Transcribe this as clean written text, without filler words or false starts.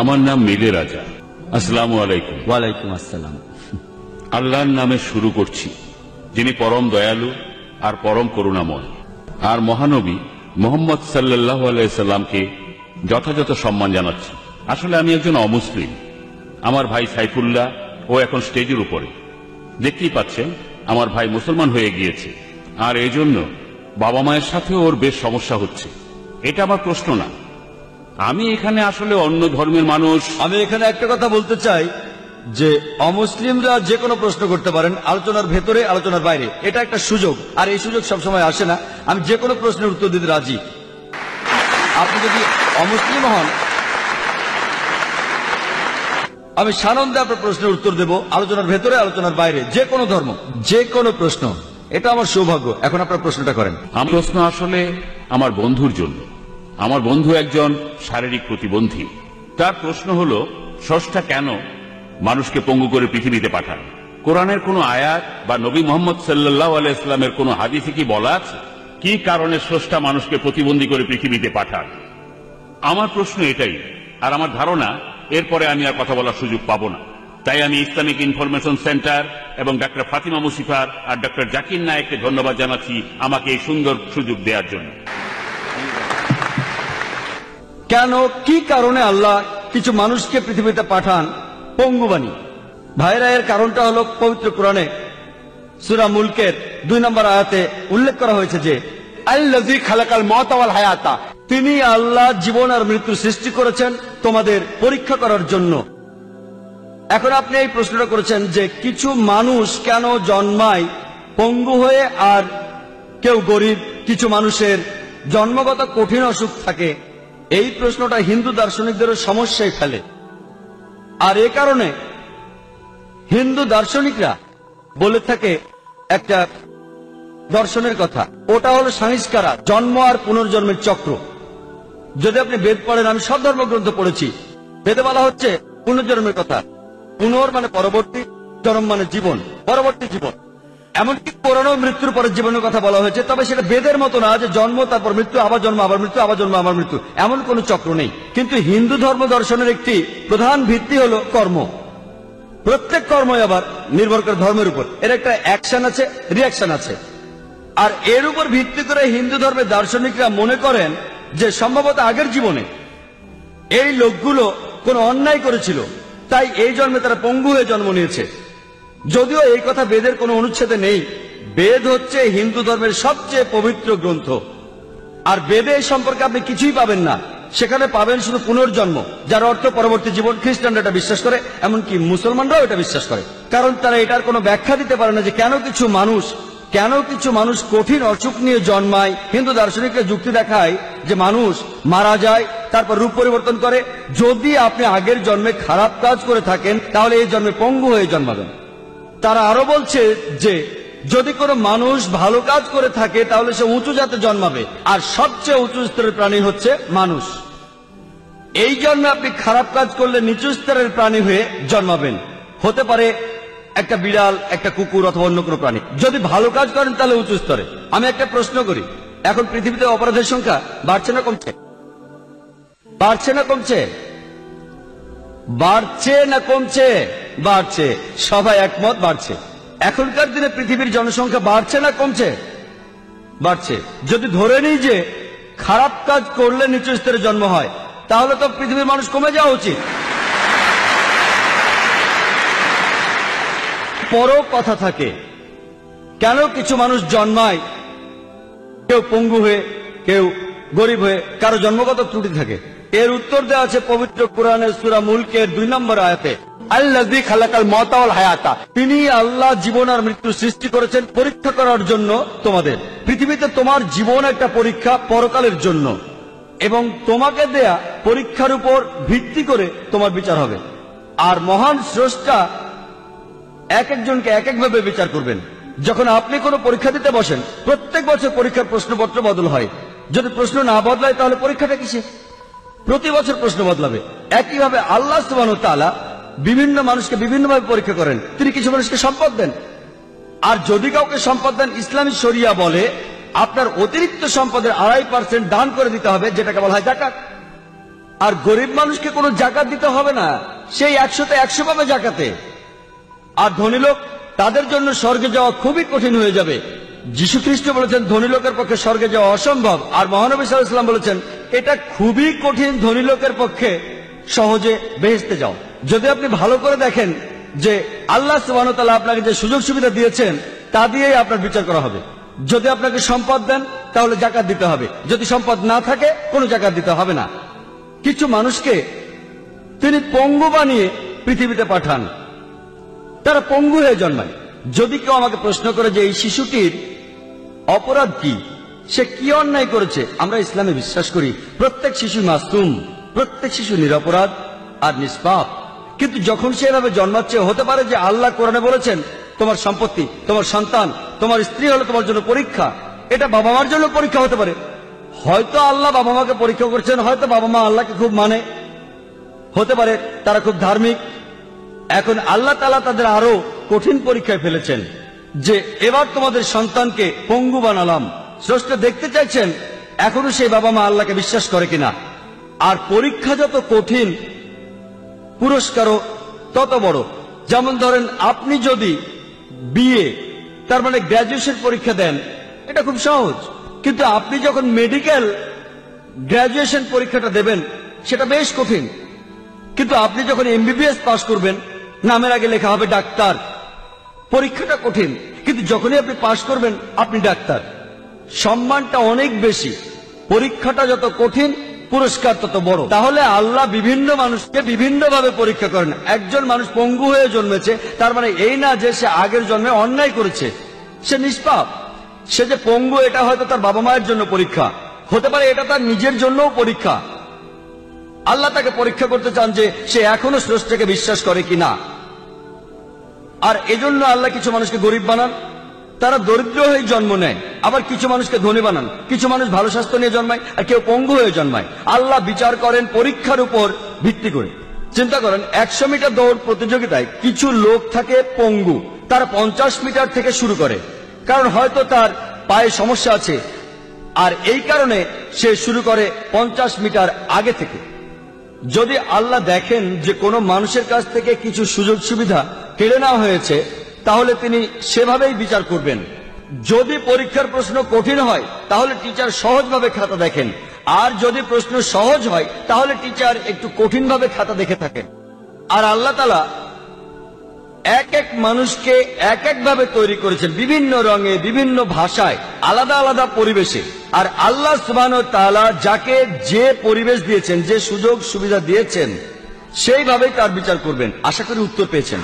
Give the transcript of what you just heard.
আমার নাম মিলে রাজা। আসসালামু আলাইকুম। ওয়ালাইকুম আসসালাম। আল্লাহর নামে শুরু করছি, যিনি পরম দয়ালু আর পরম করুণাময়। আর মহানবী মুহাম্মদ সাল্লাল্লাহু আলাইহি সাল্লামকে যথাযথ সম্মান জানাচ্ছি। আসলে আমি একজন অমুসলিম। আমার ভাই সাইফুল্লাহ ও এখন স্টেজের উপরে, দেখতেই পাচ্ছেন আমার ভাই মুসলমান হয়ে গিয়েছে, আর এই জন্য বাবা মায়ের সাথে ওর বেশ সমস্যা হচ্ছে। এটা আমার প্রশ্ন না, আমি এখানে আসলে অন্য ধর্মের মানুষ। আমি এখানে একটা কথা বলতে চাই যে অমুসলিমরা যে কোনো প্রশ্ন করতে পারেন, আলোচনার ভেতরে আলোচনার বাইরে। এটা একটা সুযোগ, আর এই সুযোগ সবসময় আসে না। আমি যে কোনো প্রশ্নের উত্তর দিতে রাজি। আপনি যদি অমুসলিম হন, আমি সানন্দে আপনার প্রশ্নের উত্তর দেব, আলোচনার ভেতরে আলোচনার বাইরে, যে কোনো ধর্ম, যে কোনো প্রশ্ন। এটা আমার সৌভাগ্য। এখন আপনার প্রশ্নটা করেন। আমার প্রশ্ন আসলে আমার বন্ধুর জন্য। আমার বন্ধু একজন শারীরিক প্রতিবন্ধী। তার প্রশ্ন হলো, স্রষ্টা কেন মানুষকে পঙ্গু করে পৃথিবীতে পাঠান? কোরআনের কোন আয়াত বা নবী মুহাম্মদ সাল্লাল্লাহু আলাইহি ওয়াসাল্লামের কোন হাদিসে কি বলা আছে কি কারণে স্রষ্টা মানুষকে প্রতিবন্ধী করে পৃথিবীতে পাঠান? আমার প্রশ্ন এটাই, আর আমার ধারণা এরপরে আমি আর কথা বলার সুযোগ পাবো না। তাই আমি ইসলামিক ইনফরমেশন সেন্টার এবং ডক্টর ফাতিমা মুসিফার আর ডক্টর জাকির নায়েককে ধন্যবাদ জানাচ্ছি আমাকে এই সুন্দর সুযোগ দেওয়ার জন্য। কেন, কি কারণে আল্লাহ কিছু মানুষকে পৃথিবীতে পাঠান পঙ্গু বানিয়ে? ভাইরা, এর কারণটা হলো পবিত্র কোরআনে সূরা মুলকের 2 নম্বর আয়াতে উল্লেখ করা হয়েছে যে আল্লাযী খালাকাল মাউতা ওয়াল হায়াতা, তিনি আল্লাহ জীবন আর মৃত্যু সৃষ্টি করেছেন তোমাদের পরীক্ষা করার জন্য। এখন আপনি এই প্রশ্নটা করেছেন যে কিছু মানুষ কেন জন্মায় পঙ্গু হয়ে, আর কেউ গরিব, কিছু মানুষের জন্মগত কঠিন অসুখ থাকে। এই প্রশ্নটা হিন্দু দার্শনিকদেরও সমস্যায় ফেলে। আর এ কারণে হিন্দু দার্শনিকরা বলে থাকে একটা দর্শনের কথা, ওটা হলো সংস্কারা, জন্ম আর পুনর্জন্মের চক্র। যদি আপনি বেদ পড়েন, আমি সব ধর্মগ্রন্থ পড়েছি, বেদে বলা হচ্ছে পুনর্জন্মের কথা। পুনর মানে পরবর্তী, জন্ম মানে জীবন, পরবর্তী জীবন। এমনকি পুরানো মৃত্যুর পরের জীবনের কথা বলা হয়েছে, তবে সেটা বেদের মতো না যে জন্ম তারপর মৃত্যু, আবার জন্ম আবার মৃত্যু, আবার জন্ম আবার মৃত্যু, এমন কোন চক্র নেই। কিন্তু হিন্দু ধর্ম দর্শনের একটি প্রধান ভিত্তি হলো কর্ম। প্রত্যেক কর্মই আবার নির্ভর করে ধর্মের উপর। এর একটা অ্যাকশন আছে, রিয়াকশন আছে। আর এর উপর ভিত্তি করে হিন্দু ধর্মের দার্শনিকরা মনে করেন যে সম্ভবত আগের জীবনে এই লোকগুলো কোন অন্যায় করেছিল, তাই এই জন্মে তারা পঙ্গু হয়ে জন্ম নিয়েছে। যদিও এই কথা বেদের কোনো অনুচ্ছেদে নেই। বেদ হচ্ছে হিন্দু ধর্মের সবচেয়ে পবিত্র গ্রন্থ, আর বেদে এই সম্পর্কে আপনি কিছুই পাবেন না। সেখানে পাবেন শুধু পুনর্জন্ম, যার অর্থ পরবর্তী জীবন। খ্রিস্টানরা এটা বিশ্বাস করে, এমনকি মুসলমানরাও এটা বিশ্বাস করে, কারণ তারা এটার কোনো ব্যাখ্যা দিতে পারে না যে কেন কিছু মানুষ কঠিন অসুখ নিয়ে জন্মায়। হিন্দু দার্শনিকরা যুক্তি দেখায় যে মানুষ মারা যায়, তারপর রূপ পরিবর্তন করে। যদি আপনি আগের জন্মে খারাপ কাজ করে থাকেন, তাহলে এই জন্মে পঙ্গু হয়ে জন্মাবেন। তারা আরো বলছে যে যদি কোনো মানুষ ভালো কাজ করে থাকে, তাহলে সে উঁচু জাতে জন্মাবে, আর সবচেয়ে উঁচু স্তরের প্রাণী হচ্ছে মানুষ। এই জন্মে আপনি খারাপ কাজ করলে নিচু স্তরের প্রাণী হয়ে জন্মাবেন। হতে পারে একটা বিড়াল, একটা কুকুর, অথবা অন্য কোনো প্রাণী। যদি ভালো কাজ করেন তাহলে উঁচু স্তরে। আমি একটা প্রশ্ন করি, এখন পৃথিবীতে অপরাধের সংখ্যা বাড়ছে না কমছে? বাড়ছে না কমছে? বাড়ছে না কমছে? বাড়ছে। সবাই একমত, বাড়ছে। এখনকার দিনে পৃথিবীর জনসংখ্যা বাড়ছে না কমছে? বাড়ছে। যদি ধরে নিই যে খারাপ কাজ করলে নিচু স্তরে জন্ম হয়, তাহলে তো পৃথিবীর মানুষ কমে যাওয়া উচিত। পরও কথা থাকে, কেন কিছু মানুষ জন্মায় কেউ পঙ্গু হয়ে, কেউ গরিব হয়ে, কারো জন্মগত ত্রুটি থাকে? এর উত্তর দেওয়া আছে পবিত্র কোরআনের সূরা মুলকের 2 নম্বর আয়াতে। আল্লাযী খালাকাল মাউতা ওয়াল হায়াতা, তিনি আল্লাহ জীবন আর মৃত্যু সৃষ্টি করেছেন পরীক্ষা করার জন্য তোমাদের। পৃথিবীতে তোমার জীবন একটা পরীক্ষা পরকালের জন্য, এবং তোমাকে দেয়া পরীক্ষার উপর ভিত্তি করে তোমার বিচার হবে। আর মহান স্রষ্টা এক একজনকে এক একভাবে বিচার করবেন। যখন আপনি কোনো পরীক্ষা দিতে বসেন, প্রত্যেক বছর পরীক্ষার প্রশ্নপত্র বদল হয়। যদি প্রশ্ন না বদলায়, তাহলে পরীক্ষাটা কিসে? প্রতি বছর প্রশ্ন বদলাবে। একইভাবে আল্লাহ সুবহানাহু ওয়া তাআলা বিভিন্ন মানুষকে বিভিন্নভাবে পরীক্ষা করেন। তিনি কিছু মানুষকে সম্পদ দেন, আর যদি কাউকে সম্পদ দেন, ইসলামী শরিয়া বলে আপনার অতিরিক্ত সম্পদের 2.5% দান করে দিতে হবে, যেটাকে বলা হয় যাকাত। আর গরিব মানুষকে কোনো জাকাত দিতে হবে না, সেই 100-তে 100 পাবে জাকাতে। আর ধনী লোক, তাদের জন্য স্বর্গে যাওয়া খুবই কঠিন হয়ে যাবে। যীশু খ্রিস্ট বলেছেন ধনী লোকের পক্ষে স্বর্গে যাওয়া অসম্ভব, আর মহানবী সাল্লাল্লাহু আলাইহি ওয়াসাল্লাম বলেছেন এটা খুবই কঠিন ধনী লোকের পক্ষে সহজে বেহেশতে যাও। যদি আপনি ভালো করে দেখেন যে আল্লাহ সুবহানাহু ওয়া তাআলা আপনাকে যে সুযোগ সুবিধা দিয়েছেন তা দিয়েই আপনার বিচার করা হবে। যদি আপনাকে সম্পদ দেন তাহলে জাকাত দিতে হবে, যদি সম্পদ না থাকে কোনো জাকাত দিতে হবে না। কিছু মানুষকে তিনি পঙ্গু বানিয়ে পৃথিবীতে পাঠান, তারা পঙ্গু হয়ে জন্মায়। যদি কেউ আমাকে প্রশ্ন করে যে এই শিশুটির অপরাধ কি, সে কি অন্যায় করেছে, আমরা ইসলামে বিশ্বাস করি প্রত্যেক শিশু মাসুম, প্রত্যেক শিশু নিরপরাধ আর নিষ্পাপ। কিন্তু যখন সে এভাবে জন্মাচ্ছে, হতে পারে যে আল্লাহ কোরআনে বলেছেন তোমার সম্পত্তি, তোমার সন্তান, তোমার স্ত্রী হলো তোমার জন্য পরীক্ষা। এটা বাবা মার জন্য পরীক্ষা হতে পারে। হয়তো আল্লাহ বাবা মাকে পরীক্ষা করছেন, হয়তো বাবা মা আল্লাহকে খুব মানে, হতে পারে তারা খুব ধার্মিক। এখন আল্লাহ তাআলা তাদের আরো কঠিন পরীক্ষায় ফেলেছেন যে এবার তোমাদের সন্তানকে পঙ্গু বানালাম। স্রষ্টা দেখতে চাইছেন এখনো সেই বাবা মা আল্লাহকে বিশ্বাস করে কিনা। আর পরীক্ষা যত কঠিন, পুরস্কারও তত বড়। যেমন ধরেন আপনি যদি বিএ তার মানে গ্র্যাজুয়েশন পরীক্ষা দেন, এটা খুব সহজ। কিন্তু আপনি যখন মেডিকেল গ্র্যাজুয়েশন পরীক্ষাটা দেবেন, সেটা বেশ কঠিন। কিন্তু আপনি যখন এমবিবিএস পাস করবেন, নামের আগে লেখা হবে ডাক্তার, পরীক্ষাটা কঠিন, কিন্তু যখনই আপনি পাস করবেন আপনি ডাক্তার। সম্মানটা অনেক বেশি। পরীক্ষাটা যত কঠিন, পুরস্কার তত বড়। তাহলে আল্লাহ বিভিন্ন মানুষকে বিভিন্নভাবে পরীক্ষা করেন। একজন মানুষ পঙ্গু হয়ে জন্মেছে, তার মানে এই না যে সে আগের জন্মে অন্যায় করেছে, সে নিষ্পাপ। সে যে পঙ্গু, এটা হয়তো তার বাবা মায়ের জন্য পরীক্ষা, হতে পারে এটা তার নিজের জন্যও পরীক্ষা। আল্লাহ তাকে পরীক্ষা করতে চান যে সে এখনো স্রষ্টাকে বিশ্বাস করে কিনা। আর এজন্য আল্লাহ কিছু মানুষকে গরিব বানান, তারা দরিদ্র হয়ে জন্ম নেয়। আবার কিছু মানুষকে ধনী বানান, কিছু মানুষ ভালো স্বাস্থ্য নিয়ে জন্মায়, আর কেউ পঙ্গু হয়ে জন্মায়। আল্লাহ বিচার করেন পরীক্ষার উপর ভিত্তি করে। চিন্তা করেন 100 মিটার দৌড় প্রতিযোগিতায় কিছু লোক থাকে পঙ্গু, তারা 50 মিটার থেকে শুরু করে, কারণ হয়তো তার পায়ে সমস্যা আছে, আর এই কারণে সে শুরু করে 50 মিটার আগে থেকে। যদি আল্লাহ দেখেন যে কোনো মানুষের কাছ থেকে কিছু সুযোগ সুবিধা কেড়ে নেওয়া হয়েছে, তাহলে তিনি সেভাবেই বিচার করবেন। যদি পরীক্ষার প্রশ্ন কঠিন হয় তাহলে টিচার সহজভাবে খাতা দেখেন, আর যদি প্রশ্ন সহজ হয় তাহলে টিচার একটু কঠিনভাবে খাতা দেখে থাকেন। আর আল্লাহ তাআলা এক এক মানুষকে এক একভাবে তৈরি করেছেন, বিভিন্ন রঙে, বিভিন্ন ভাষায়, আলাদা আলাদা পরিবেশে। আর আল্লাহ সুবহানাহু ওয়া তাআলা যাকে যে পরিবেশ দিয়েছেন, যে সুযোগ সুবিধা দিয়েছেন, সেইভাবেই তার বিচার করবেন। আশা করি উত্তর পেয়েছেন।